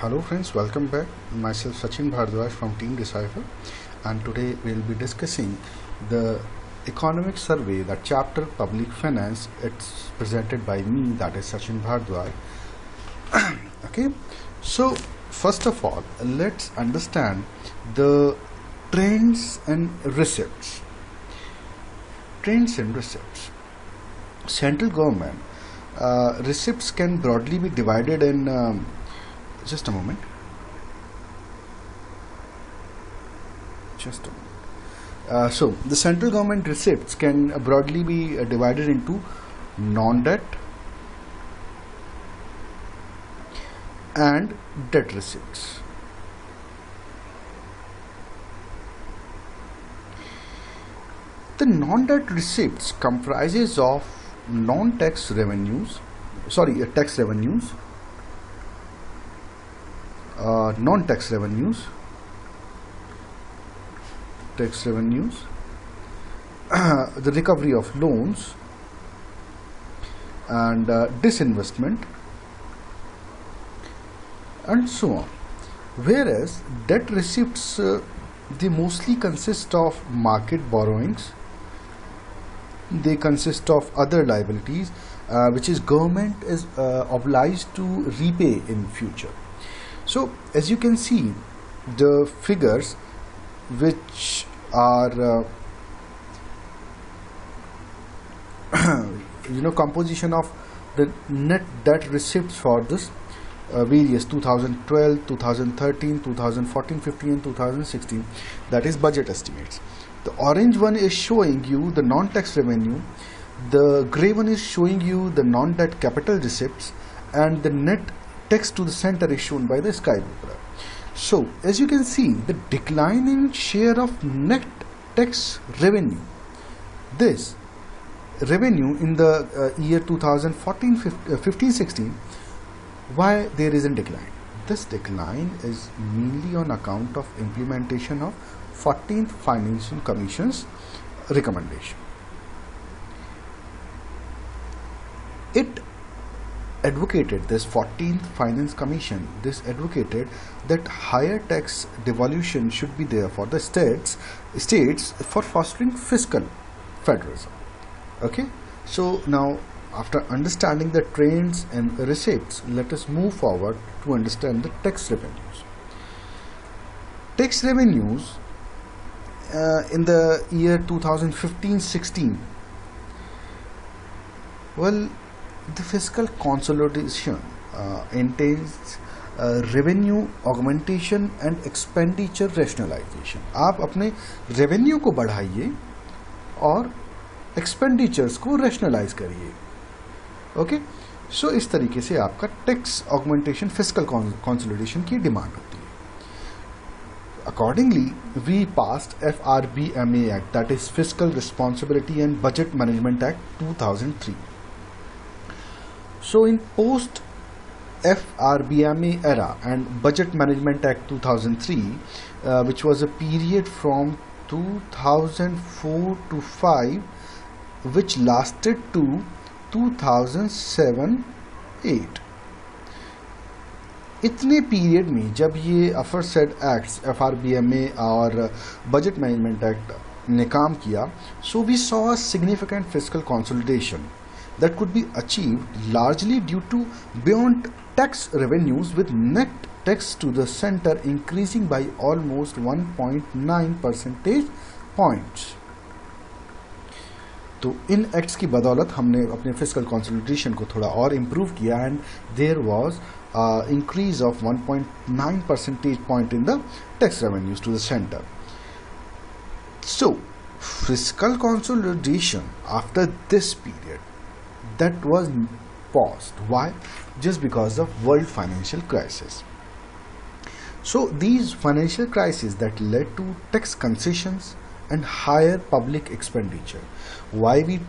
Hello friends, welcome back. Myself Sachin from Team DECIPHER, and today we'll be discussing the economic survey, the chapter Public Finance. It's presented by me, that is Sachin Bhardwaj. Okay, so first of all, let's understand the trends and receipts. Trends and receipts. Central government receipts can broadly be divided in just a moment. So the central government receipts can broadly be divided into non-debt and debt receipts. The non-debt receipts comprises of tax revenues, non-tax revenues, the recovery of loans and disinvestment and so on. Whereas debt receipts, they mostly consist of market borrowings, they consist of other liabilities which is government is obliged to repay in future. So as you can see, the figures which are composition of the net debt receipts for this various 2012, 2013, 2014, 15 and 2016, that is budget estimates. The orange one is showing you the non-tax revenue, the grey one is showing you the non-debt capital receipts, and the net tax to the center is shown by the sky blue color. So as you can see, the declining share of net tax revenue, this revenue in the year 2014-15-16, why there is a decline? This decline is mainly on account of implementation of 14th Financial Commission's recommendation. It advocated, this 14th Finance Commission, this advocated that higher tax devolution should be there for the states for fostering fiscal federalism. Okay, so now after understanding the trends and receipts, let us move forward to understand the tax revenues. Tax revenues in the year 2015-16, well, the fiscal consolidation entails revenue augmentation and expenditure rationalization. आप अपने revenue को बढ़ाइए और expenditures को rationalize करिए. Okay, so इस तरीके से आपका tax augmentation, fiscal consolidation की demand होती है. Accordingly, we passed FRBMA Act, that is Fiscal Responsibility and Budget Management Act 2003. So in post FRBMA era and Budget Management Act 2003, which was a period from 2004 to 5, which lasted to 2007-8. इतने period में जब ये अफरसेड acts FRBMA और budget management act ने काम किया, so we saw a significant fiscal consolidation that could be achieved largely due to beyond tax revenues, with net tax to the center increasing by almost 1.9 percentage points. तो इन acts की बदौलत हमने अपने fiscal consolidation को थोड़ा और improve किया, and there was increase of 1.9 percentage point in the tax revenues to the center. So fiscal consolidation after this period, that was paused. Why? Just because of world financial crisis. So these financial crises that led to tax concessions and higher public expenditure. Why we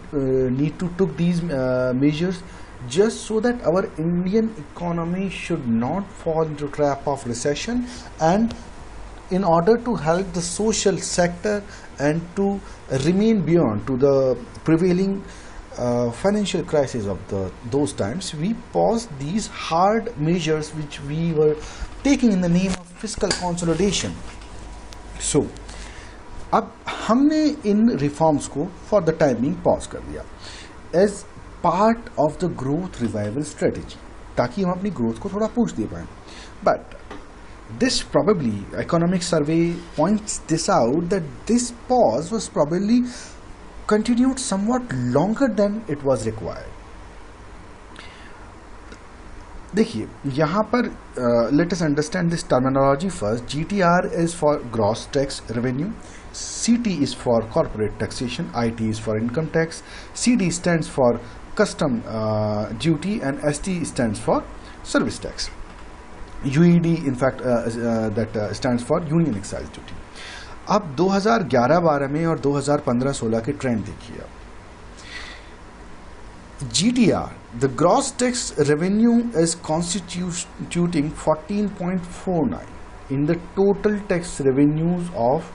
need to take these measures? Just so that our Indian economy should not fall into trap of recession, and in order to help the social sector and to remain beyond to the prevailing financial crisis of those times, we paused these hard measures which we were taking in the name of fiscal consolidation. So, अब हमने इन reforms को for the timing pause कर दिया as part of the growth revival strategy, ताकि हम अपनी growth को थोड़ा पुश दे पाएं. But this probably, economic survey points this out, that this pause was probably continued somewhat longer than it was required. देखिए यहाँ पर let us understand this terminology first. GTR is for gross tax revenue, CT is for corporate taxation, IT is for income tax, CD stands for custom duty, and ST stands for service tax. UED in fact that stands for Union Excise Duty. अब 2011-12 में और 2015-16 के trend देखिए. GTR, the gross tax revenue is constituting 14.49 in the total tax revenues of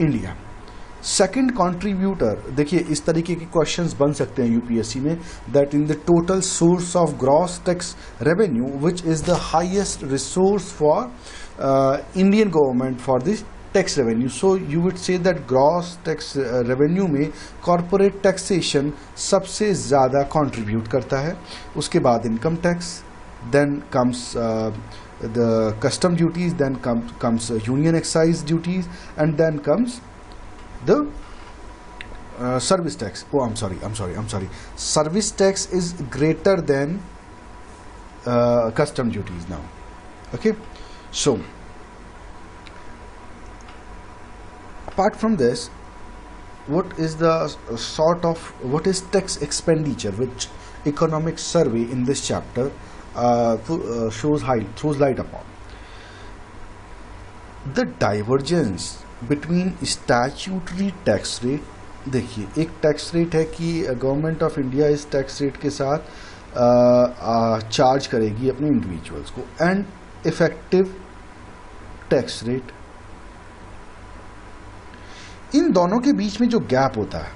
India. Second contributor, देखिए इस तरीके के questions बन सकते हैं यूपीएससी में, that in the total source of gross tax revenue which is the highest resource for Indian government for this tax revenue. So you would say that gross tax revenue में corporate taxation सबसे ज़्यादा contribute करता है. उसके बाद income tax, then comes the custom duties, then comes union excise duties, and then comes the service tax. Oh, I'm sorry. Service tax is greater than custom duties now. Okay, so apart from this, what is tax expenditure, which economic survey in this chapter throws light upon? The divergence between statutory tax rate. देखिए एक tax rate है कि government of India इस tax rate के साथ charge करेगी अपने individuals को, एंड इफेक्टिव टैक्स रेट. इन दोनों के बीच में जो गैप होता है,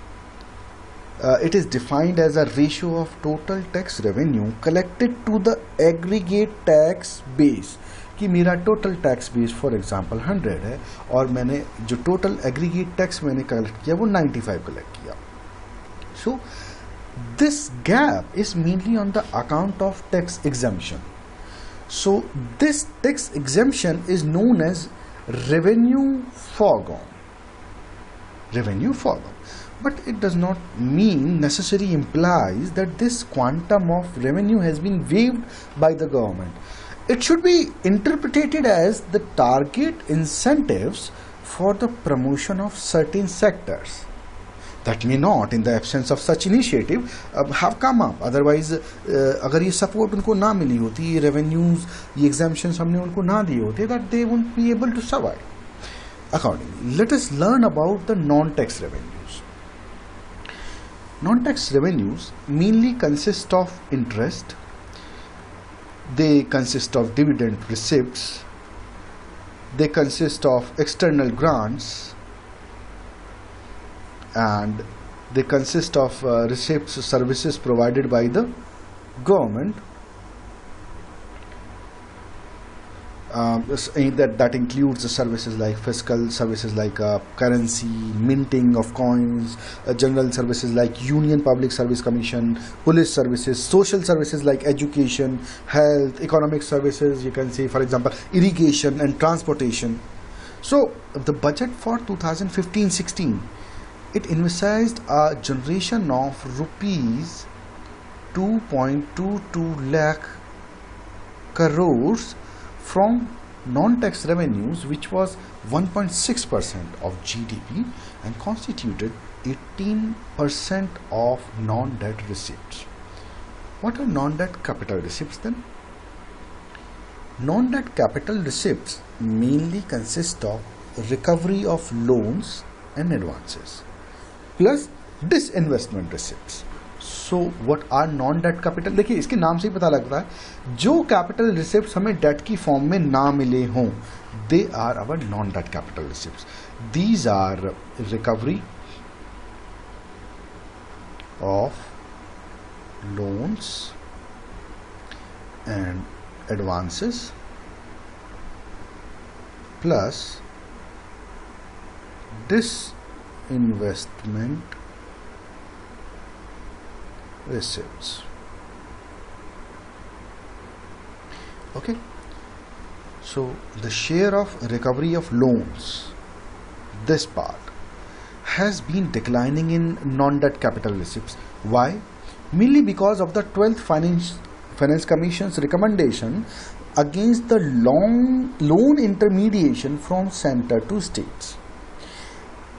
it is defined as a ratio of total tax revenue collected to the aggregate tax base. कि मेरा total tax base for example 100 है और मैंने जो टोटल एग्रीगेट टैक्स मैंने कलेक्ट किया वो 95 कलेक्ट किया. So this gap is mainly on the account of tax exemption. So this tax exemption is known as revenue forgone. But it does not necessarily implies that this quantum of revenue has been waived by the government. It should be interpreted as the target incentives for the promotion of certain sectors that may not, in the absence of such initiative, have come up. Otherwise, अगर ये support उनको ना मिली होती, ये revenues, ये exemptions हमने उनको ना दिए होते, that they won't be able to survive. Accordingly, let us learn about the non-tax revenues. Non-tax revenues mainly consist of interest. They consist of dividend receipts, they consist of external grants, and they consist of receipts services provided by the government. That includes the services like fiscal services like currency, minting of coins, general services like Union Public Service Commission, police services, social services like education, health, economic services, you can say for example irrigation and transportation. So the budget for 2015-16, it envisaged a generation of rupees 2.22 lakh crores from non-tax revenues, which was 1.6% of GDP and constituted 18% of non-debt receipts. What are non-debt capital receipts then? Non-debt capital receipts mainly consist of recovery of loans and advances plus disinvestment receipts. So what are non-debt capital? देखिए इसके नाम से ही पता लगता है जो capital receipts हमें debt की फॉर्म में ना मिले हों, they are our non-debt capital receipts. These are recovery of loans and advances plus disinvestment receipts. Okay, so the share of recovery of loans, this part, has been declining in non-debt capital receipts. Why? Mainly because of the 12th Finance Commission's recommendation against the loan intermediation from center to states.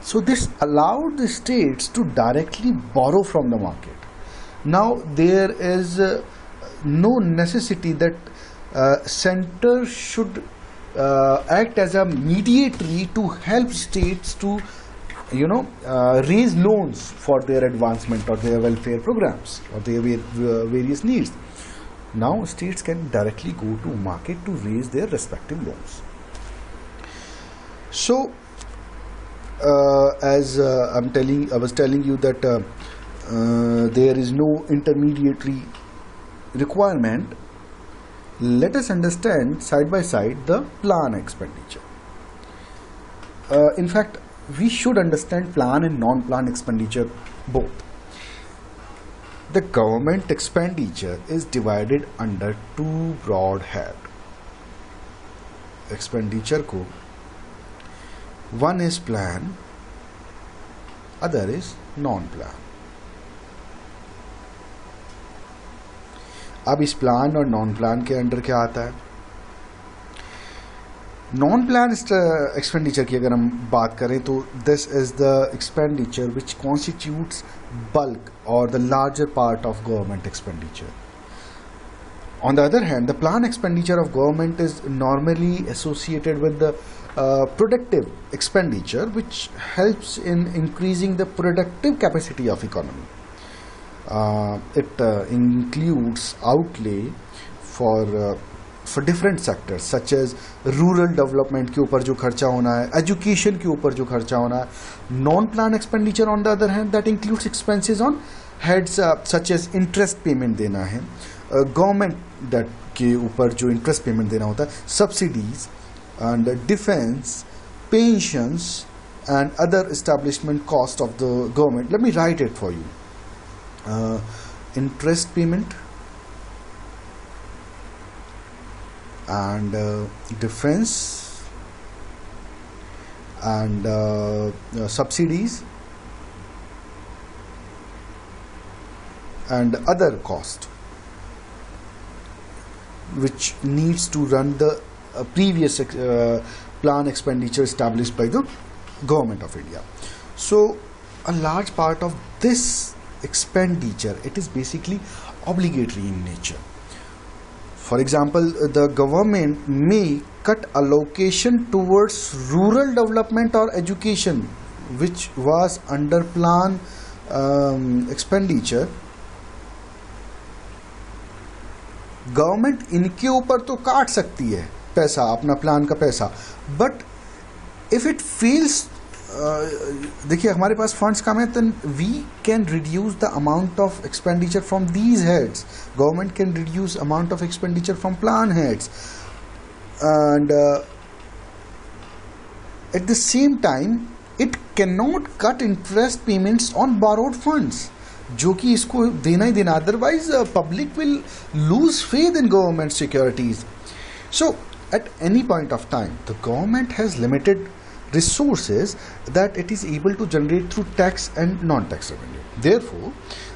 So this allowed the states to directly borrow from the market. Now there is no necessity that center should act as a mediatory to help states to raise loans for their advancement or their welfare programs or their various needs. Now states can directly go to market to raise their respective loans. So as I was telling you that there is no intermediary requirement, let us understand side by side the plan expenditure. In fact, we should understand plan and non-plan expenditure both. The government expenditure is divided under two broad heads. Expenditure को one is plan, other is non-plan. अब इस plan और non plan के under क्या आता है? Non plan expenditure की अगर हम बात करें तो this is the expenditure which constitutes bulk और the larger part of government expenditure. On the other hand, the plan expenditure of government is normally associated with the productive expenditure, which helps in increasing the productive capacity of economy. It includes outlay for different sectors such as rural development के ऊपर जो खर्चा होना है, education के ऊपर जो खर्चा होना है. Non-plan expenditure on the other hand, that includes expenses on heads such as interest payment देना है, government that के ऊपर जो interest payment देना होता है, subsidies and defense, pensions and other establishment cost of the government. Let me write it for you. Interest payment and defense and subsidies and other cost which needs to run the previous plan expenditure established by the government of India. So a large part of this expenditure, it is basically obligatory in nature. For example, the government may cut allocation towards rural development or education which was under plan expenditure. Government इनके ऊपर तो काट सकती है पैसा, अपना plan का पैसा, बट इफ इट फील्स, देखिए हमारे पास फंड्स कम है, then we can reduce the amount of expenditure from these heads. Government can reduce amount of expenditure from plan heads, and at the same time it cannot cut interest payments on borrowed funds, जो कि इसको देना ही देना, otherwise public will lose faith in government securities. So at any point of time the government has limited resources that it is able to generate through tax and non-tax revenue. Therefore,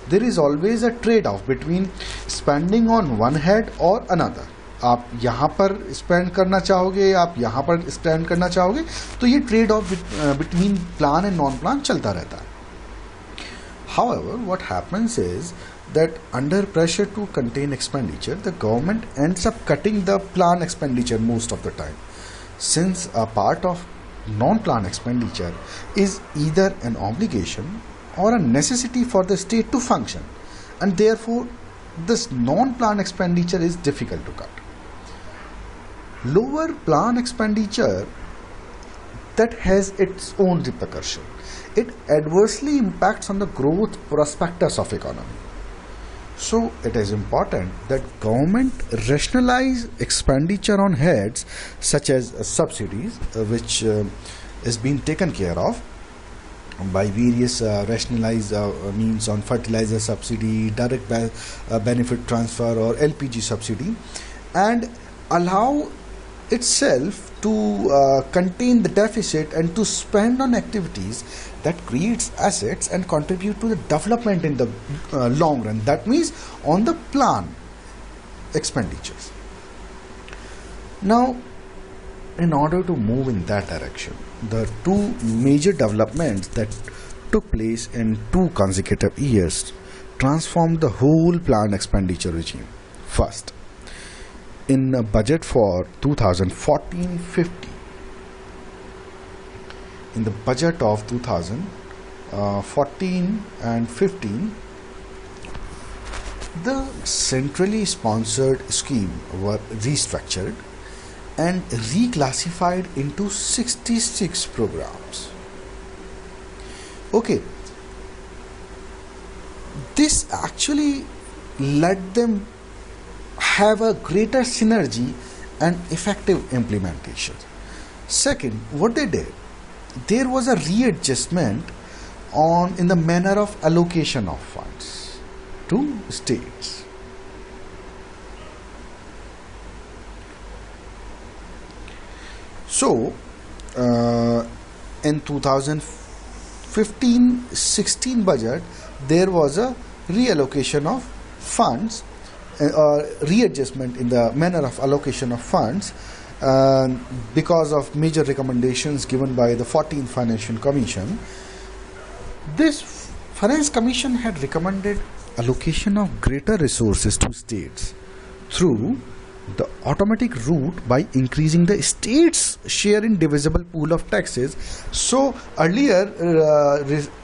there is always a trade-off between spending on one head or another. आप यहाँ पर spend करना चाहोगे, आप यहाँ पर spend करना चाहोगे, तो ये trade off between plan and non plan चलता रहता है. However, what happens is that under pressure to contain expenditure, the government ends up cutting the plan expenditure most of the time, since a part of non-plan expenditure is either an obligation or a necessity for the state to function, and therefore this non-plan expenditure is difficult to cut. Lower plan expenditure that has its own repercussion. It adversely impacts on the growth prospectus of economy. So it is important that government rationalize expenditure on heads such as subsidies, which is being taken care of by various rationalized means on fertilizer subsidy, direct benefit transfer or LPG subsidy, and allow itself to contain the deficit and to spend on activities that creates assets and contribute to the development in the long run. That means on the plan expenditures. Now, in order to move in that direction, the two major developments that took place in 2 consecutive years transformed the whole plan expenditure regime. First, in the budget for 2014-15, in the budget of 2014 and 15, the centrally sponsored scheme were restructured and reclassified into 66 programs. Okay, this actually let them have a greater synergy and effective implementation. Second, what they did, there was a readjustment in the manner of allocation of funds to states. So, in 2015-16 budget, there was a reallocation of funds, readjustment in the manner of allocation of funds because of major recommendations given by the 14th Financial Commission. This Finance Commission had recommended allocation of greater resources to states through the automatic route by increasing the state's share in divisible pool of taxes. So earlier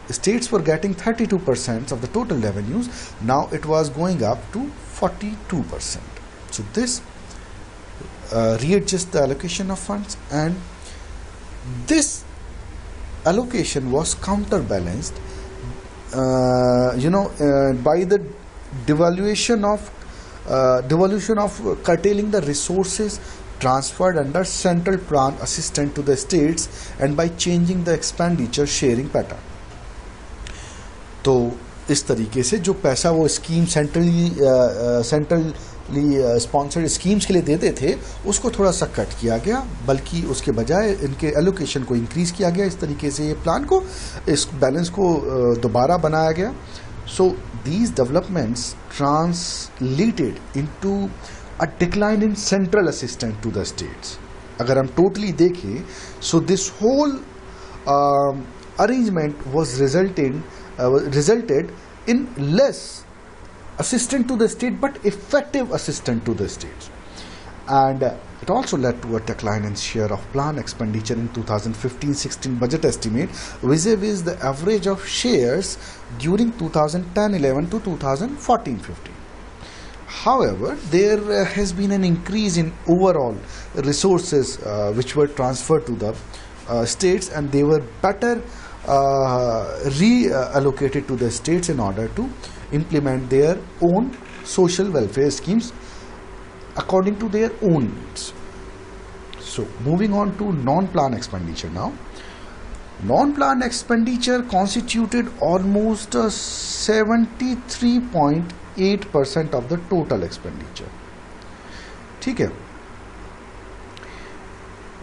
states were getting 32% of the total revenues. Now it was going up to 42%. So this readjust the allocation of funds, and this allocation was counterbalanced by the devolution of curtailing the resources transferred under central plan assistance to the states and by changing the expenditure sharing pattern. तो इस तरीके से जो पैसा वो scheme centrally sponsored schemes के लिए देते थे उसको थोड़ा सा कट किया गया, बल्कि उसके बजाय इनके एलोकेशन को इंक्रीज किया गया. इस तरीके से ये प्लान को, इस बैलेंस को दोबारा बनाया गया. So these developments translated into a decline in central assistance to the states. अगर हम totally देखें, so this whole arrangement was resulted in less assistance to the state but effective assistance to the states, and it also led to a decline in share of plan expenditure in 2015-16 budget estimate vis-a-vis the average of shares during 2010-11 to 2014-15. However, there has been an increase in overall resources which were transferred to the states, and they were better reallocated to the states in order to implement their own social welfare schemes according to their own needs. So moving on to non-plan expenditure now. Non-plan expenditure constituted almost 73.8% of the total expenditure. ठीक है.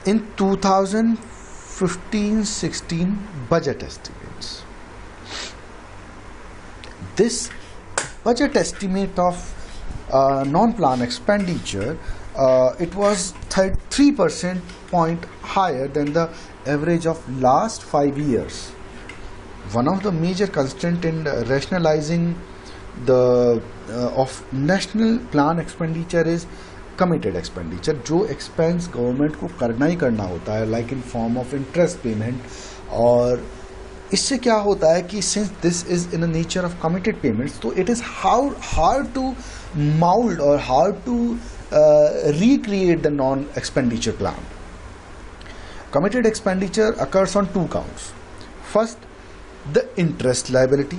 In 2015-16 budget estimates, this budget estimate of non-plan expenditure, it was 3% point higher than the average of last 5 years. One of the major constraints in rationalizing the of national plan expenditure is committed expenditure, जो expense government को करना ही करना होता है, like in form of interest payment. और इससे क्या होता है कि since this is in the nature of committed payments, so it is hard to mold or hard to recreate the non-expenditure plan. Committed expenditure occurs on two counts. First, the interest liability.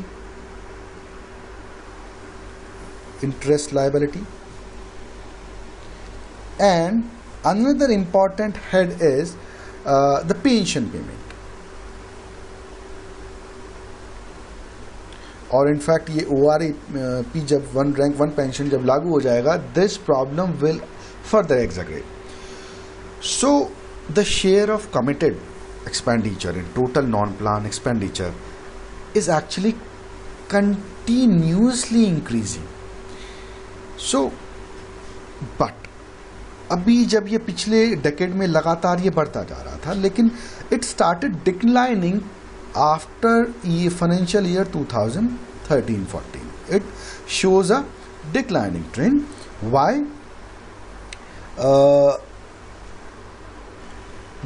And another important head is the pension payment. और in fact ये ORP जब one rank one pension जब लागू हो जाएगा, this problem will further exaggerate. So the share of committed expenditure in total non-plan expenditure is actually continuously increasing. So, but अभी जब ये पिछले डेकेड में लगातार ये बढ़ता जा रहा था, लेकिन it started declining after financial year 2013-14. It shows a declining trend. Why?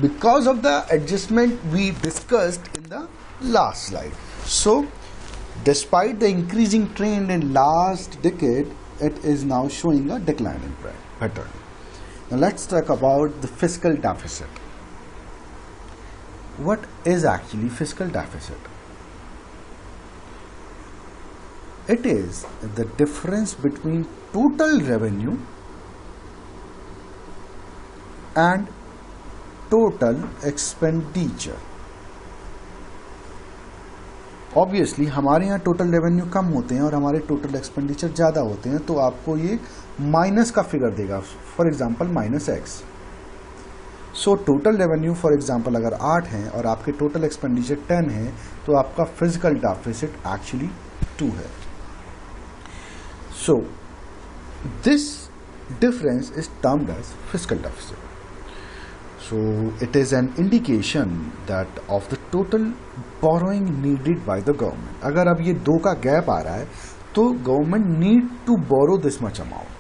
Because of the adjustment we discussed in the last slide. So, despite the increasing trend in last decade, it is now showing a declining pattern. Now, let's talk about the fiscal deficit. What is actually fiscal deficit? It is the difference between total revenue and total expenditure. Obviously हमारे यहाँ total revenue कम होते हैं और हमारे total expenditure ज़्यादा होते हैं, तो आपको ये माइनस का फिगर देगा. For example -x. So total revenue for example अगर 8 है और आपके टोटल एक्सपेंडिचर 10 है, तो आपका फिजिकल डेफिसिट एक्चुअली 2 है. So this difference is termed as fiscal deficit. So it is an indication that of the total borrowing needed by the government. अगर अब ये 2 का गैप आ रहा है, तो government need to borrow this much amount.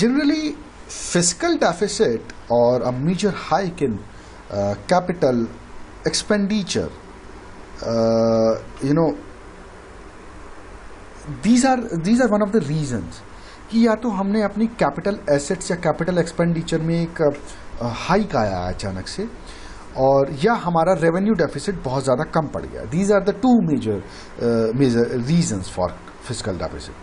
Generally, fiscal deficit or a major hike in capital expenditure, these are one of the reasons. कि या तो हमने अपनी कैपिटल एसेट्स या कैपिटल एक्सपेंडिचर में एक हाइक आया है अचानक से, और या हमारा रेवेन्यू डेफिसिट बहुत ज़्यादा कम पड़ गया. These are the two major reasons for fiscal deficit.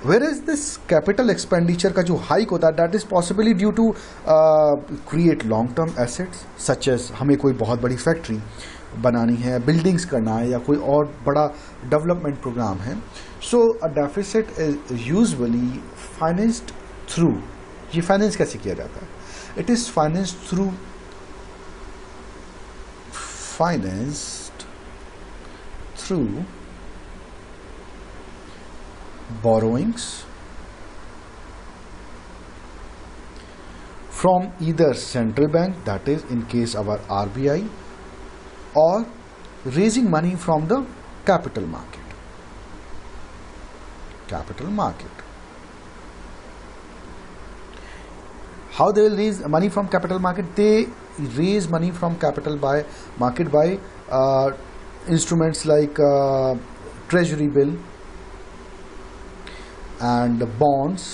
Where is this capital expenditure का जो हाइक होता है, that is possibly due to create long term assets, such as हमें कोई बहुत बड़ी फैक्ट्री बनानी है, बिल्डिंग्स करना है, या कोई और बड़ा डेवलपमेंट प्रोग्राम है. So a deficit is usually financed through, ये फाइनेंस कैसे किया जाता है? It is financed through borrowings from either central bank, that is in case our RBI, or raising money from the capital market. How they will raise money from capital market? They raise money from capital market by instruments like treasury bill and bonds.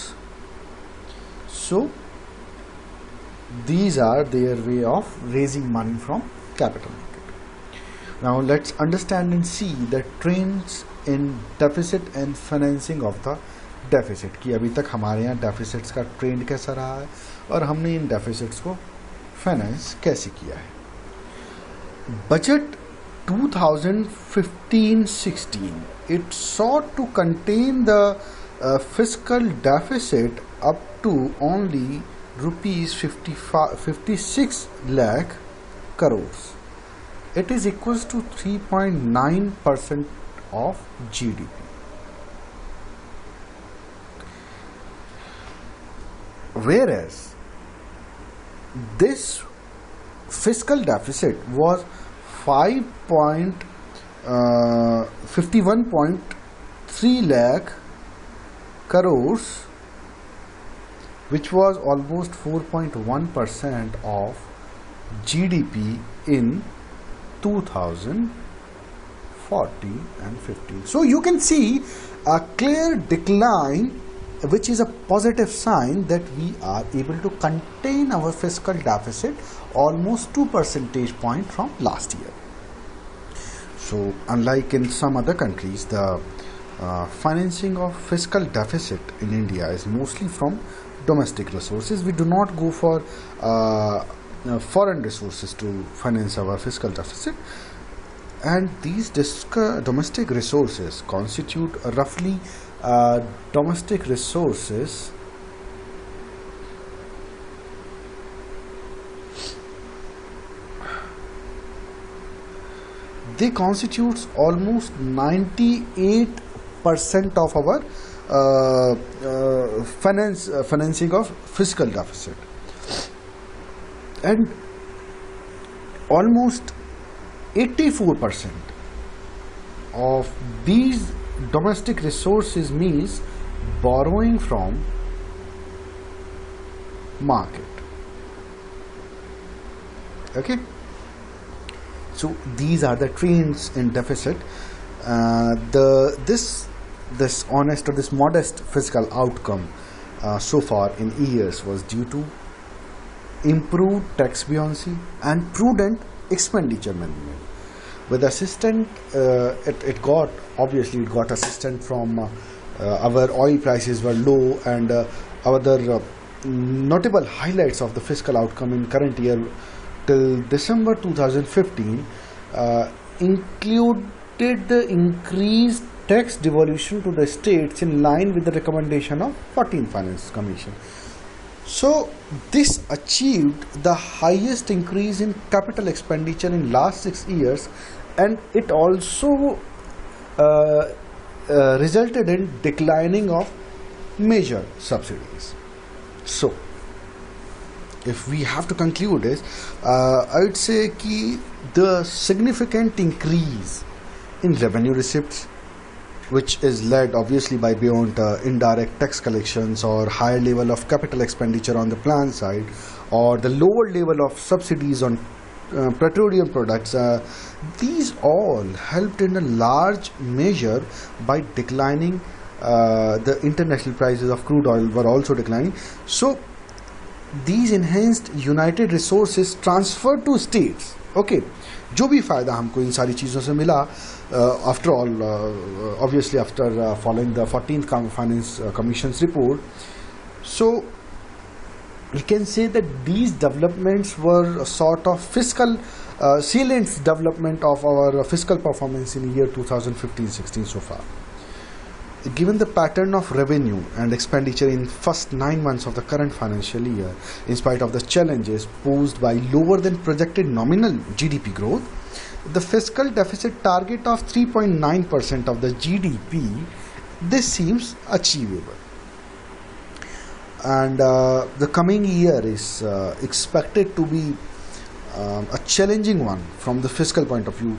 So these are their way of raising money from capital market. Now let's understand and see the trends in deficit and financing of the deficit, कि अभी तक हमारे यहाँ deficits का trend कैसा रहा है और हमने इन डेफिसिट्स को फाइनेंस कैसे किया है. Budget 2015-16 it sought to contain the fiscal deficit up to only rupees 56 lakh crores. It is equals to 3.9% of GDP. Whereas this fiscal deficit was 51.3 lakh crores, which was almost 4.1% of GDP in 2014 and 15. So you can see a clear decline which is a positive sign that we are able to contain our fiscal deficit almost 2 percentage points from last year. So unlike in some other countries, the financing of fiscal deficit in India is mostly from domestic resources. We do not go for foreign resources to finance our fiscal deficit, and these domestic resources constitute roughly domestic resources they constitutes almost 98% of our financing of fiscal deficit, and almost 84% of these domestic resources means borrowing from market. Okay, so these are the trends in deficit. This honest or this modest fiscal outcome so far in years was due to improved tax buoyancy and prudent expenditure management. With assistance, it got assistance from our oil prices were low, and other notable highlights of the fiscal outcome in current year till December 2015 included the increased tax devolution to the states in line with the recommendation of 14th Finance Commission. So this achieved the highest increase in capital expenditure in last 6 years, and it also resulted in declining of major subsidies. So if we have to conclude this, I would say that the significant increase in revenue receipts, which is led obviously by beyond indirect tax collections or higher level of capital expenditure on the plant side, or the lower level of subsidies on petroleum products, these all helped in a large measure by declining. The international prices of crude oil were also declining. So these enhanced united resources transferred to states. Okay, जो भी फायदा हमको इन सारी चीज़ों से मिला, after all, obviously after following the 14th Finance Commission's report, so we can say that these developments were a sort of fiscal salient development of our fiscal performance in year 2015-16 so far. Given the pattern of revenue and expenditure in first 9 months of the current financial year, in spite of the challenges posed by lower than projected nominal GDP growth, the fiscal deficit target of 3.9% of the GDP, this seems achievable. And the coming year is expected to be a challenging one from the fiscal point of view.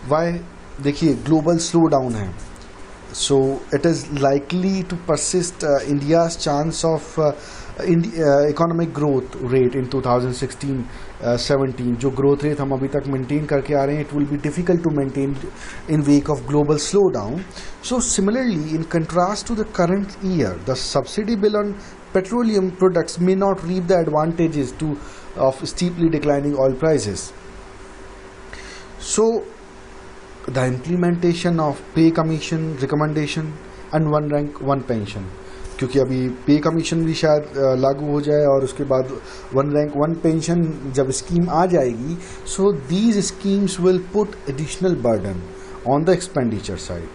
Why? देखिए, global slowdown है. So it is likely to persist. India's chance of economic growth rate in 2016-17, जो growth rate हम अभी तक maintain करके आ रहे हैं, it will be difficult to maintain in wake of global slowdown. So similarly, in contrast to the current year, the subsidy bill on petroleum products may not reap the advantages of steeply declining oil prices. So the implementation of pay commission recommendation and one rank one pension, क्योंकि अभी पे commission भी शायद लागू हो जाए और उसके बाद वन रैंक वन पेंशन जब स्कीम आ जाएगी, so these schemes will put additional burden on the expenditure side.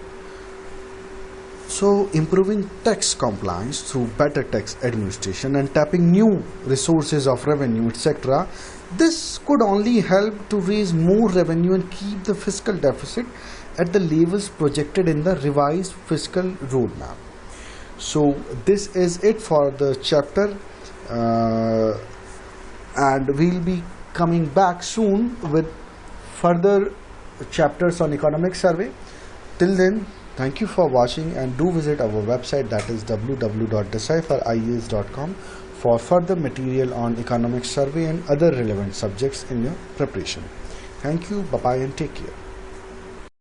So improving tax compliance through better tax administration and tapping new resources of revenue, etc., this could only help to raise more revenue and keep the fiscal deficit at the levels projected in the revised fiscal roadmap. So this is it for the chapter, and we'll be coming back soon with further chapters on economic survey. Till then, thank you for watching, and do visit our website, that is www.decipheris.com, for further material on economic survey and other relevant subjects in your preparation. Thank you, bye bye, and take care.